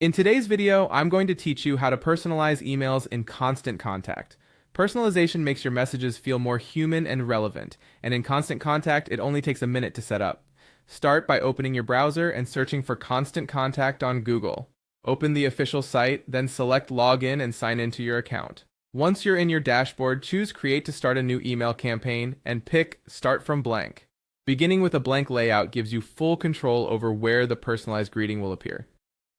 In today's video, I'm going to teach you how to personalize emails in Constant Contact. Personalization makes your messages feel more human and relevant, and in Constant Contact, it only takes a minute to set up. Start by opening your browser and searching for Constant Contact on Google. Open the official site, then select Login and sign into your account. Once you're in your dashboard, choose Create to start a new email campaign, and pick Start from Blank. Beginning with a blank layout gives you full control over where the personalized greeting will appear.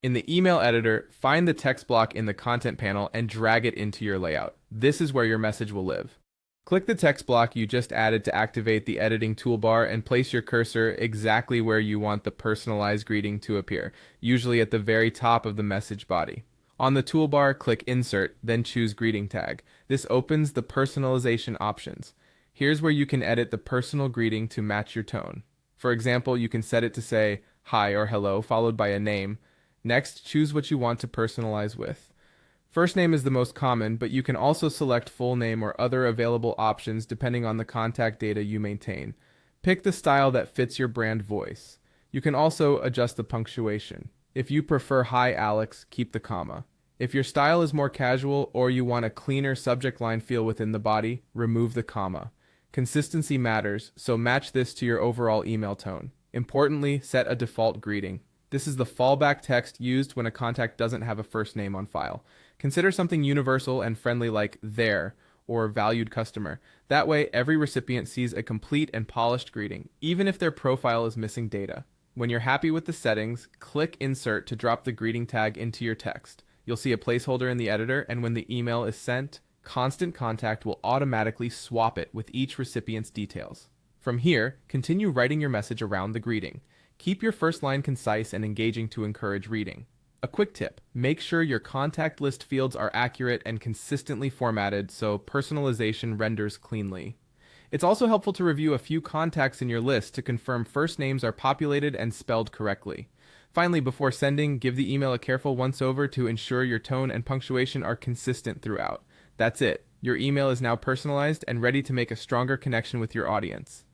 In the email editor, find the text block in the content panel and drag it into your layout. This is where your message will live. Click the text block you just added to activate the editing toolbar and place your cursor exactly where you want the personalized greeting to appear, usually at the very top of the message body. On the toolbar, click Insert, then choose Greeting Tag. This opens the personalization options. Here's where you can edit the personal greeting to match your tone. For example, you can set it to say hi or hello, followed by a name. Next, choose what you want to personalize with. First name is the most common, but you can also select full name or other available options depending on the contact data you maintain. Pick the style that fits your brand voice. You can also adjust the punctuation. If you prefer Hi Alex, keep the comma. If your style is more casual or you want a cleaner subject line feel within the body, remove the comma. Consistency matters, so match this to your overall email tone. Importantly, set a default greeting. This is the fallback text used when a contact doesn't have a first name on file. Consider something universal and friendly like there or valued customer. That way, every recipient sees a complete and polished greeting, even if their profile is missing data. When you're happy with the settings, click Insert to drop the greeting tag into your text. You'll see a placeholder in the editor, and when the email is sent, Constant Contact will automatically swap it with each recipient's details. From here, continue writing your message around the greeting. Keep your first line concise and engaging to encourage reading. A quick tip, make sure your contact list fields are accurate and consistently formatted so personalization renders cleanly. It's also helpful to review a few contacts in your list to confirm first names are populated and spelled correctly. Finally, before sending, give the email a careful once-over to ensure your tone and punctuation are consistent throughout. That's it. Your email is now personalized and ready to make a stronger connection with your audience.